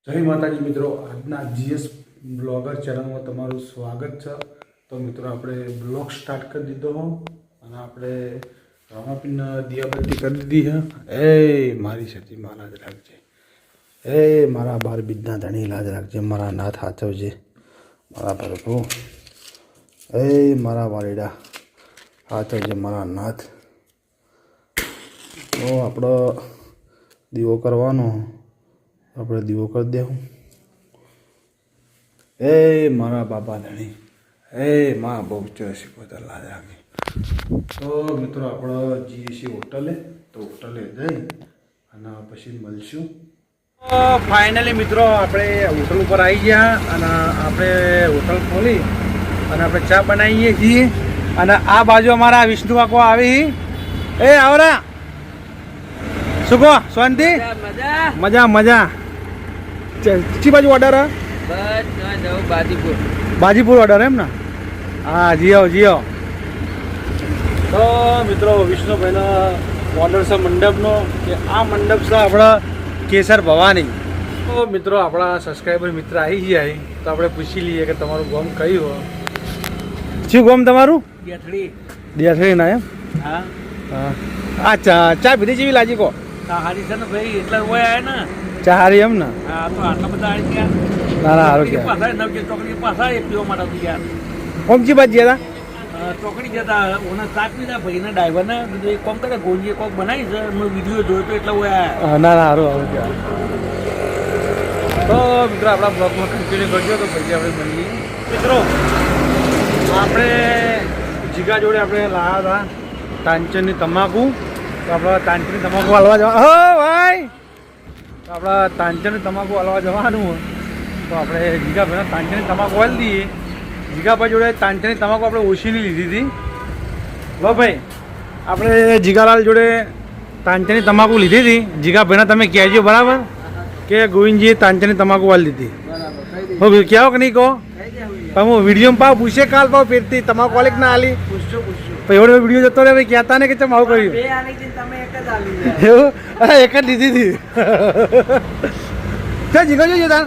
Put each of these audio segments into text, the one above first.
જય માતાજી મિત્રો, આજના જીએસ બ્લોગર ચેનલમાં તમારું સ્વાગત છે। તો મિત્રો આપણે બ્લોગ સ્ટાર્ટ કરી દીધો અને આપણે રામાપીરના દિયાબત્તી કરી દીધી છે। એ મારી સતી માં લાજ રાખજે, એ મારા બાર બીજના ધણી લાજ રાખજે, મારા નાથ હાચવજે, મારા પ્રભુ, એ મારા વાલીડા હાચવજે, મારા નાથ। તો આપણો દીવો કરવાનો, આપણે દીવો કરી દેવું। એ મારા બાપા ધણી, એ માં બહુ ચોસી પોતા લાજ રાખી। તો મિત્રો આપણે જઈએ છીએ હોટલે, તો હોટલે જઈ અને પછી મળશું। ફાઇનલી મિત્રો આપણે હોટલ ઉપર આવી ગયા અને આપણે હોટલ ખોલી અને આપણે ચા બનાવીએ છીએ। અને આ બાજુ અમારા વિષ્ણુ કાકો આવી, એ આવરા શું કહો? શાંતિ? મજા મજા। કી બાજુ ઓર્ડર હે? બસ બાજીપુર બાજીપુર ઓર્ડર એમ ને? હા, જીઓ। તો મિત્રો વિષ્ણુભાઈનો ઓર્ડર છે મંડપનો, કે આ મંડપ છે આપણા કેસર ભવાની। તો મિત્રો આપણા સબસ્ક્રાઈબર મિત્ર આવી ગયા, તો આપણે પૂછી લઈએ કે તમારું ગામ કયું? શું ગામ તમારું? દેથડી ના એમ? હા હા। ચા પીધી જેવી લાગી કહો? હારી છે ને ભાઈ, એટલે હોય આવે ને ચા હારી એમ ને? હા, તો આટલા બધા આવી ગયા। ના સારું કે પાછા નવજી ચોકડી પાછા એ પીવા માટે ગયા। કોમજી બાદ ગયા ચોકડી જતા ઓને ચા પીધા ભાઈને ડ્રાઈવરને કીધું એક કોમ કરે ગોંજીએ કોક બનાવી છે, મેં વિડીયો જોયો તો એટલે હોય હતા? ના સારું કે તો મિત્રો આપણા બ્લોગમાં કન્ટિન્યુ કરજો, તો પછી આપણે મળીએ। મિત્રો આપણે જીગા જોડે આપણે લાવ્યા હતા તાંચનની તમાકુ, તો આપણે તાંચનની તમાકુ હાલવા જવા, હો ભાઈ, તો આપણા તાંચનની તમાકુ હાલવા જવાનું, તો આપણે જીગાભાઈને તાંચનની તમાકુ હાલી દઈએ। જીગાભાઈ જોડે તાંચનની તમાકુ આપણે ઓછીની લીધી હતી। લો ભાઈ, આપણે જીગાલાલ જોડે તાંચનની તમાકુ લીધી હતી। જીગાભાઈને તમે કહેજો બરાબર કે ગોવિંદજીએ તાંચનની તમાકુ હાલી દીધી, હો કહેવો કે નહીં કહો? પણ હું વિડીયોમાં પાવ પૂછે કાલ પાવ ફેરતી તમાકુ વાલી ના હાલી, પછી એવડો વિડીયો જતો રહે ભાઈ, કહેતા ને કે ચમ આવું કર્યું એવું? અરે એક જ લીધી હતી। ત્યાં જીગો જોઈએ તાર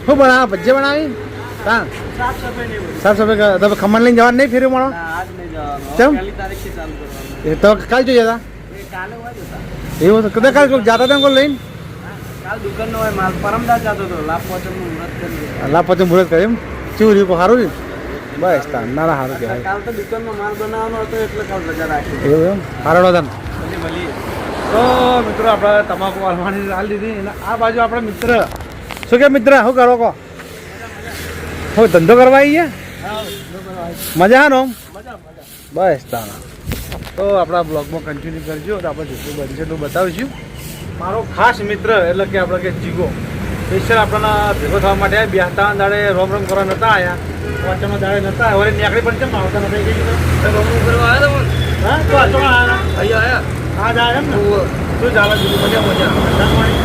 શું બનાવ? ભજીયા બનાવી તા સાફ સફાઈ તમે ખમણ લઈને જવાનું નહીં? ફેર્યું મળો ચમ એ તો કાલ જોઈએ હતા એવું? કદાચ કાલ જતા હતા કોઈ લઈને? લાભ પછી મુહૂર્ત કરે એમ? કેવું રહ્યું? સારું રહ્યું? બસ તાર ના સારું કહેવાય। કાલ તો દુકાનમાં માલ બનાવવાનો હતો એટલે કાલ રજા રાખી એવું એમ? સારો તને તો મિત્રો આપણે તમાકુ હાલવાની હાલ દીધી અને આ બાજુ આપણે મિત્ર શું કે મિત્ર શું કરો કહો? હું ધંધો કરવા આવી ગયા? મજા નો? બસ તાણા તો આપણા બ્લોગમાં કન્ટિન્યુ કરજો, તો આપણે જેટલું બનશે એટલું બતાવીશું। મારો ખાસ મિત્ર એટલે કે આપણે કે જીગો સ્પેશિયલ આપણા ભેગો થવા માટે બેસતા દાડે રોમ કરવા નતા આવ્યા, વાંચવાનો દાડે નતા હવે નીકળી પણ કેમ આવતા નથી ગઈ રોમ કરવા આવ્યા? હા, તો અચોક આવ્યા અહીંયા આવ્યા? હા જાય એમ ને? શું ચાલે? મજા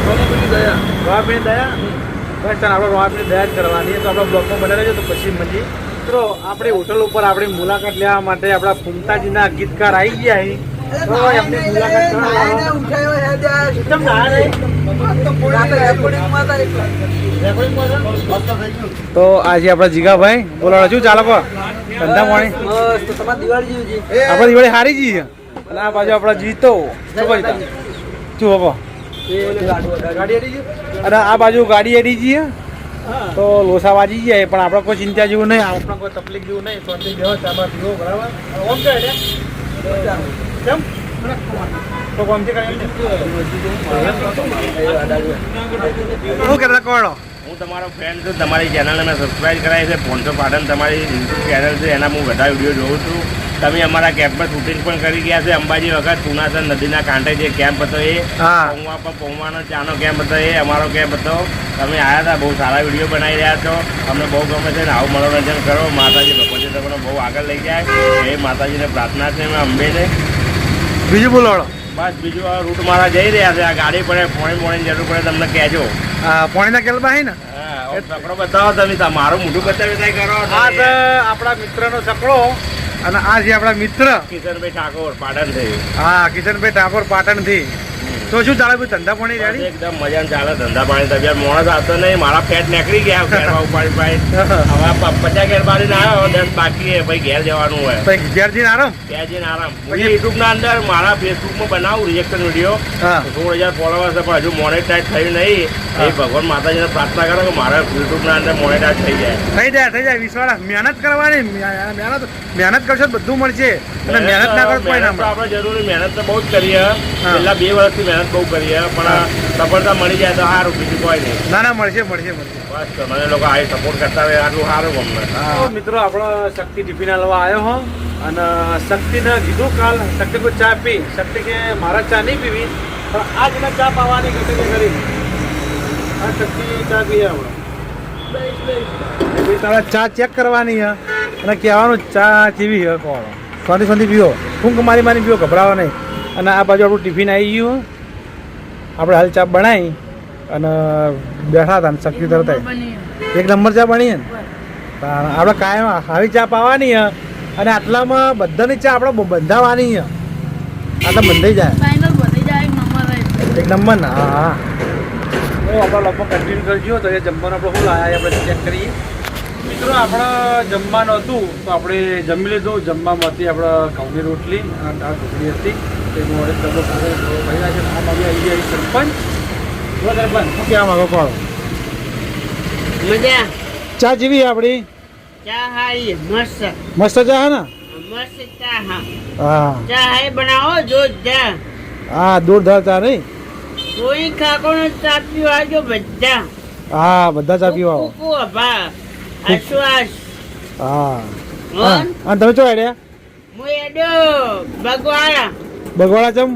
રોમાપીની દયા બસ ચાલ આપણે રોમાપીની દયા જ કરવાની, તો આપણા બ્લોગમાં બને રહેજો, તો પછી મળીએ। મિત્રો આપણે હોટલ ઉપર આપણી મુલાકાત લેવા માટે આપણા ફૂમતાજીના ગીતકાર આવી ગયા, તો એમની મુલાકાત તો આજે આપણા જીગાભાઈ બોલાવો, શું ચાલો કહો? ધંધા પાણી આપણે દિવાળી હારી જઈએ અને આ બાજુ આપણા જીતો શું કહો? અને આ બાજુ ગાડી એડી જઈએ તો લોસા વાજી જાય, પણ આપણે કોઈ ચિંતા જેવું નહીં, આપણે કોઈ તકલીફ જેવું નહીં, શાંતિ બેહો ચાબા પીવો બરાબર। ઓમ કે કેમ તો કોમથી શું કહેતા કોડો? હું તમારો ફ્રેન્ડ છું, તમારી ચેનલને મેં સબસ્ક્રાઈબ કરાવી છે, પોન્સો પાટણ તમારી યુટ્યુબ ચેનલ છે, એના હું બધા વિડીયો જોઉં છું। તમે અમારા કેમ્પમાં શૂટિંગ પણ કરી ગયા છે, અંબાજી વખત પુનાસર નદીના કાંઠે જે કેમ્પ હતો એ, પૌવાનો ચાનો કેમ્પ હતો એ અમારો કેમ્પ હતો। તમે આવ્યા હતા, બહુ સારા વિડીયો બનાવી રહ્યા છો, અમને બહુ ગમે છે ને આવું મનોરંજન કરો। માતાજી ભગવાનજી તમને બહુ આગળ લઈ જાય એ માતાજીને પ્રાર્થના છે, મેં અંબેને। બીજું બોલો? બસ બીજું આ રૂટ મારા જઈ રહ્યા છે, આ ગાડી પડે પોણી જરૂર પડે તમને કહેજો। પોણીના કેલબા હે ને? સકડો બતાવો તમે, મારું મોઢું બતાવી કરો। આ છે આપણા મિત્રનો સકડો અને આ છે આપણા મિત્ર કિશનભાઈ ઠાકોર પાટણથી। હા, કિશનભાઈ ઠાકોર પાટણથી। તો શું ચાલે ભાઈ ધંધા પાણી રેડી? એકદમ મજા ચાલે ધંધા પાણી. તબિયત મોણસ આવતો નહીં, મારા ફેટ નીકળી ગયા ઘેરમાં ઉપાડી પાડી. હવે 50 ઘેર બારીને આવ્યો, 10 બાકી છે. ભાઈ ઘેર જવાનું હોય. ભાઈ ઘેર જઈને આરામ? ત્યાં જઈને આરામ. યુટ્યુબ ના અંદર મારા ફેસબુકમાં બનાવું રિએક્શન વિડીયો. હા 16,000 ફોલોવર્સ છે, પણ હજુ મોનેટાઈઝ થયું નહીં. એ ભગવાન માતાજીને પ્રાર્થના કરો કે મારા યુટ્યુબ ના અંદર મોનેટાઈઝ થઈ જાય. થઈ જાય વિશ્વાસ. મહેનત કરવાની, મહેનત કરશો તો બધું મળશે. અને મહેનત ના કરો કોઈ ના મહેનત તો મળે. આપણે જરૂરી મહેનત તો બહુ જ કરીએ. છેલ્લા 2 વર્ષથી મહેનત બહુ કરીએ, પણ સફળતા મળી જાય તો સારું, બીજું કોઈ નહીં. ના ના મળશે. બસ મને લોકો આ સપોર્ટ કરતા હોય આટલું સારું ગમે. મિત્રો આપણો શક્તિ ટિફિન હાલવા આવ્યો હો અને શક્તિને કીધું કાલ શક્તિ કોઈ ચા પી. શક્તિ કે મારા ચા નહીં પીવી, પણ આજ એને ચા પાવાની ઘટે કરી. આ શક્તિ ચા પીએ આપણે. તારા ચા ચેક કરવાની હે અને કહેવાનું ચા કેવી હે કોણ. શાંતિ પીવો, ફૂંક મારી પીવો, ગભરાવો નહીં. અને આ બાજુ આપણું ટિફિન આવી ગયું. આપણે હાલ ચા બનાવી અને બેઠા હતા ને શક્તિ તરત એક નંબર ચા બની ને. આપણે કાયમ આવી ચા પાવાની હે અને આટલામાં બધાની ચા આપણે બંધાવાની હે. આટલા બંધાઈ જાય એક નંબર ને. હા તો આપણે લગભગ કન્ટિન્યુ કરજો. તો એ જમવાનું આપણે શું લાયા આપણે ચેક કરીએ. મિત્રો આપણે જમવાનું હતું તો આપણે જમી લીધું. જમવામાં હતી આપણે ઘઉંની રોટલી અને દાળ ઢોકળી હતી. તેનું ઓર્ડર ડબો ભર્યા છે. આ બાજુ આવી ગયા સરપંચ. સરપંચ શું કહેવા માંગો કોણ? મજા ચા જેવી આપણી ચા હારી મસ્ત મસ્ત ચા હે ને? મસ્ત ચા હા હા ચા હારી બનાવો જોરદાર. હા દૂરધાર ચા નહીં. કોઈ ખાકોનો ચા પીવા જો બધા. હા બધા ચા પીવા આવો. કુકુ અભા આશ્વાસ હા ઓન અને તમે ચો આડ્યા? મુએડો બગવાડા બગવાડા ચમ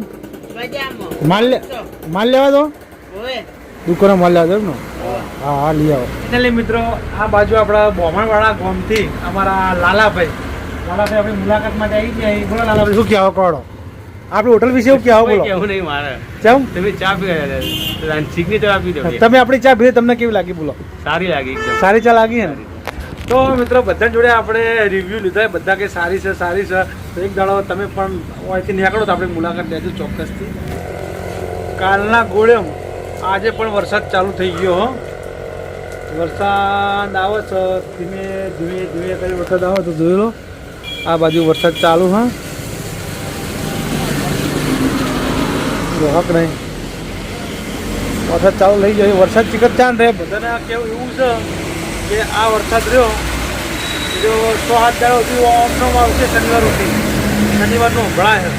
બજામો માલ લેવા દો. ઓય દુકાને માલ લેવા દો ને. હા હા લઈ આવો. એટલે મિત્રો આ બાજુ આપણા બોમણવાળા ગામથી અમારા લાલાભાઈ આપણી મુલાકાત માટે આવી ગયા. બોલો લાલાભાઈ શું કહેવા કોડો? આપણી હોટલ વિશે શું કહેવા બોલો? કેવું નહીં મારે. કેમ તમે ચા પી સિગ્નેચર આપી દો. તમે આપણી ચા પીધી તમને કેવી લાગી બોલો? સારી લાગી એકદમ. સારી ચા લાગી હે ને? તો મિત્રો બધા જોડે આપણે રિવ્યૂ લીધા. બધા કે સારી છે સારી છે. તો એક દાડો તમે પણ અહીંથી નીકળો તો આપણે મુલાકાત લેજો ચોક્કસથી. કાલના ગોળેમ આજે પણ વરસાદ ચાલુ થઈ ગયો હો. વરસાદ આવે છે ધીમે કરી વરસાદ આવે તો જોઈ લો. આ બાજુ વરસાદ ચાલુ હા હક નહીં. વરસાદ ચાલુ થઈ જાય. વરસાદ ચીકર ચાંદ રહે. બધાને કેવું એવું છે કે આ વરસાદ રહ્યો જો 6-7 દાડો સુધી ઓમનો આવશે. શનિવાર શનિવારનો ઉભળા છે.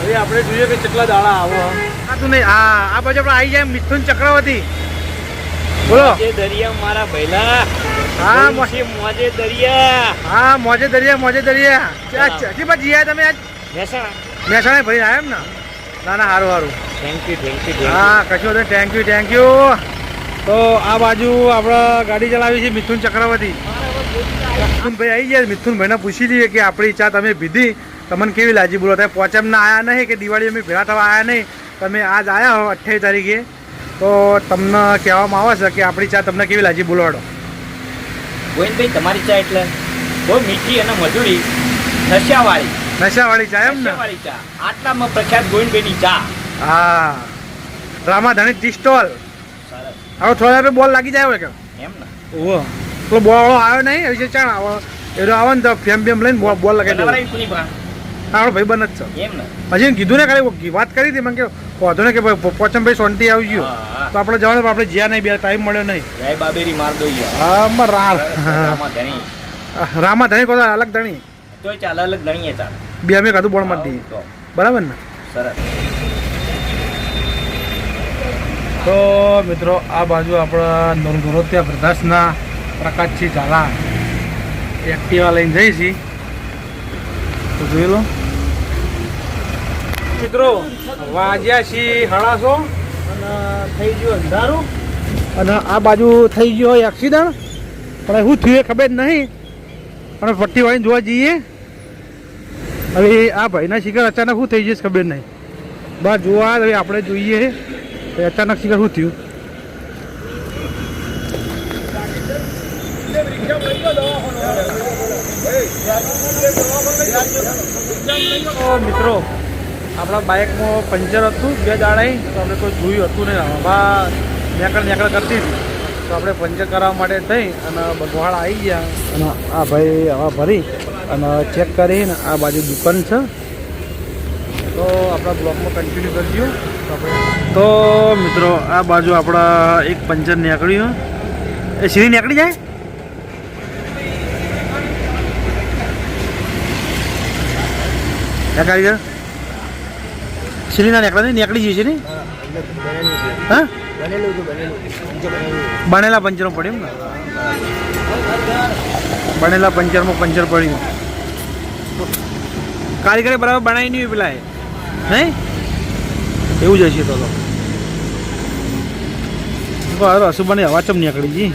હવે આપણે જોઈએ કે કેટલા દાડા આવો. આ તું નહીં આ બાજુ આપણે આવી જાય મિથુન ચક્રવર્તી. બોલો. દરિયા મારા ભૈલા. હા મોજે દરિયા. હા મોજે દરિયા. હજી પછી જીયા તમે આજ મહેસાણા ભરી આવ્યા એમ ને? ના ના સારું. Thank you. હા કશું નહીં. Thank you. તો આ બાજુ આપણે ગાડી ચલાવી છે મિથુન ચક્રવર્તી. મિથુનભાઈ આવી ગયા. મિથુનભાઈને પૂછી લઈએ કે આપણી ચા તમે પીધી તમને કેવી લાગી બોલો? તમે પોચમના આવ્યા નહીં કે દિવાળી અમે ભેગા થવા આવ્યા નહીં, તમે આજ આવ્યા હો 28 તારીખે. તો તમને કહેવામાં આવે છે કે આપણી ચા તમને કેવી લાગી બોલો? હડો ગોવિંદભાઈ તમારી ચા એટલે બહુ મીઠી અને મધુરી નશાવાળી ચા એમ ને? ચા આટલામાં પ્રખ્યાત ગોવિંદભાઈની ચા. હા રામાધણી ટી સ્ટોલ. હવે થોડા બોલ લાગી જાય હોય કે એમ ને? ઓહો પેલો બોળો આવ્યો નહીં હવે ચાણ આવો એનો આવે ને તો ફેમ લઈને બોલ લગાવી દો. આપણો ભાઈ બન જ છે એમ ને? હજી કીધું ને ખાલી વાત કરી હતી મને કે વાંધો ને કે પોચમભાઈ સોનથી આવી ગયો તો આપણે જવાનું. આપણે જ્યાં નહીં બે ટાઈમ મળ્યો નહીં. જય બાબેરી માર દો રામાધણી કહો અલગ ધણી તોય ચાલે અલગ ગણીએ ચાલે. બે અમે કાધું બોળ માંથી બરાબર ને? સરસ. તો મિત્રો આ બાજુ આપણા નરોત્યા પ્રદાસના પ્રકાશજી ઝાલા એક્ટિવા લઈને જઈએ છીએ. તો જોઈ લો મિત્રો વાગ્યા છીએ 6:30 અને થઈ ગયું અંધારું. અને આ બાજુ થઈ ગયો હોય એક્સિડન્ટ. પણ શું થયું એ ખબર જ નહીં. અને પટ્ટી વાળીને જોવા જઈએ. હવે આ ભાઈના શિકાર અચાનક શું થઈ જશે ખબર નહીં. બહાર જોવા હવે આપણે જોઈએ અચાનક શિકાર શું થયું. મિત્રો આપણા બાઇકમાં પંચર હતું 2 દાડાઈ, તો આપણે કોઈ જોયું હતું નહીં. હવા નેકળ કરતી હતી, તો આપણે પંચર કરાવવા માટે થઈ અને બગવાડા આવી ગયા. અને આ ભાઈ હવા ભરી અને ચેક કરીને આ બાજુ દુકાન છે. તો આપણા બ્લોગમાં કન્ટિન્યુ કરજો. તો મિત્રો આ બાજુ આપણા એક પંચર નીકળ્યું. એ સીધી નીકળી જાય કારીગર સીધી ના નીકળી જઈએ છે ને. હા બનેલા પંચરમાં પડ્યું ને, બનેલા પંચરમાં પંચર પડ્યું. કારીગરે બરાબર બનાવી નહીં પેલા નહીં એવું જ હશે. તો બરાબર અશુભાની હવા ચમ નીકળી જી.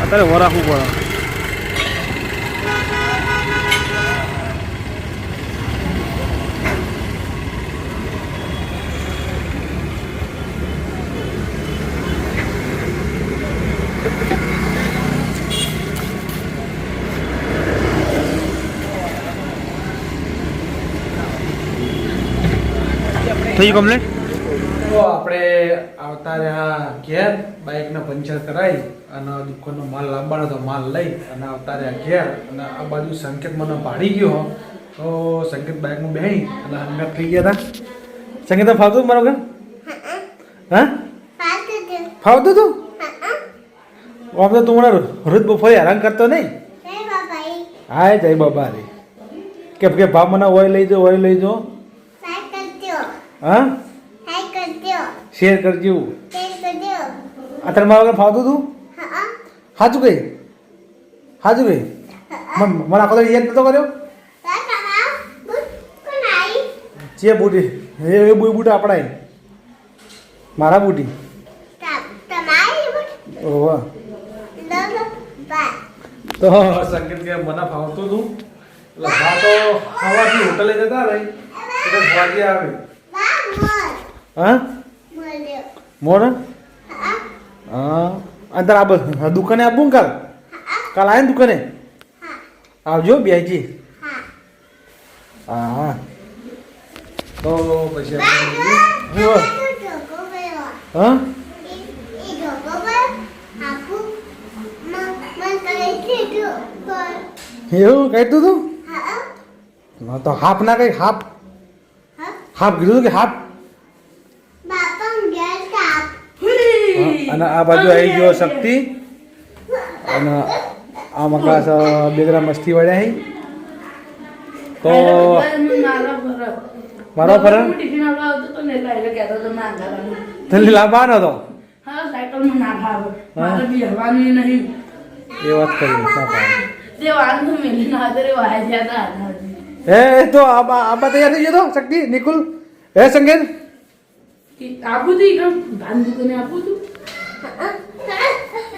અત્યારે વરાખવું પડે. થઈ ગયું કમ્પ્લીટ. તો આપણે આવતા રહ્યા ઘેર, બાઇકને પંચર કરાવી અને દુકાનનો માલ લાવવાનો તો માલ લઈ અને આવતા રહ્યા ઘેર. અને આ બાજુ સંકેત મને પાડી ગયો, તો સંકેત બાઇકમાં બેસી અને હંગાત થઈ ગયા હતા. સંકેત ફાવતું મારો ઘર? હા ફાવતું હતું. આમ તો તું મને રોજ બપોરે હેરાન કરતો નહીં. હા જય બાબા રે કે ભાવ મને ઓય લઈ જાઓ, ઓય લઈ જાઓ. હા શેર કરજો. અત્યારે મારા વગર ફાવતું હતું? સાચું કઈ સાચું કઈ મને આખો યાદ નતો કર્યો. જે બુટી એ બુટ આપણાય મારા બુટી. ઓહ તો સંકેત કે મને ફાવતું હતું એટલે ભા તો ખાવાથી હોટલે જતા રહી એટલે ભાજી આવે. હા મોર હા અંદર આ દુકાને આપું કાલ આવે ને દુકાને આવજો બેજી. હા તો પછી હા એવું કહેતું તું? તો હાફ ના કઈ હાફ હાફ કીધું કે હાફ. અને આ બાજુ આવી ગયો શક્તિ અને આ મકલાસ બેગરા મસ્તી વળ્યા. તો મારો ફરક તને લાવવાનો હતો એ વાત કરી. એ તો આબા તૈયાર થઈ ગયો શક્તિ નિકુલ. હે સંગીત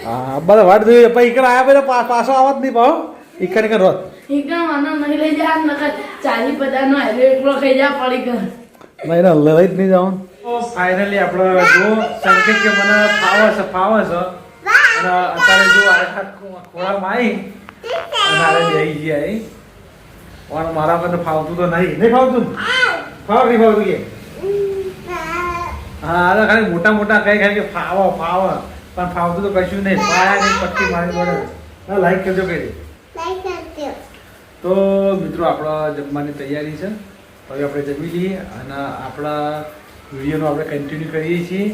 હા બધા વાટ જોઈએ પછી ઈકડ આયા પછી પાછો આવત નહીં પાહો ઈકડ ઈકડ રોત નહીં ને લઈ જ નહીં જવાનું. ફાઇનલી આપણે જો સંકેત કે મને ફાવે છે અને અત્યારે જો ખોળામાં આવી અને જઈ ગયા પણ મારા મને ફાવતું તો નહીં ફાવતું નહીં ફાવતું કે હા ખાલી મોટા મોટા કઈ ખાલી કે ફાવો પણ ફાવતું તો કશું નહીં. પાયાની પટ્ટી મારી પડે. લાઈક કરજો કઈ તો મિત્રો આપણા જમવાની તૈયારી છે. હવે આપણે જમી લઈએ અને આપણા વિડીયોનો આપણે કન્ટિન્યુ કરીએ છીએ.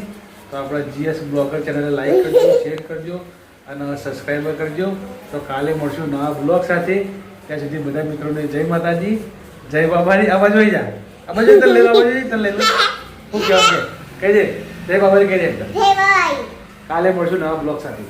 તો આપણા GS બ્લોગર ચેનલને લાઈક કરજો, શેર કરજો અને સબસ્ક્રાઈબર કરજો. તો કાલે મળશું નવા બ્લોગ સાથે. ત્યાં સુધી બધા મિત્રોને જય માતાજી, જય બાબાજી. આ બાજુ આવી જા, આ બાજુ તને લઈ લો, તને લઈ લો. શું કહેવાય કે કહી દે જય બાબાજી કહી દે. કાલે મળશું નવા બ્લોગ સાથે.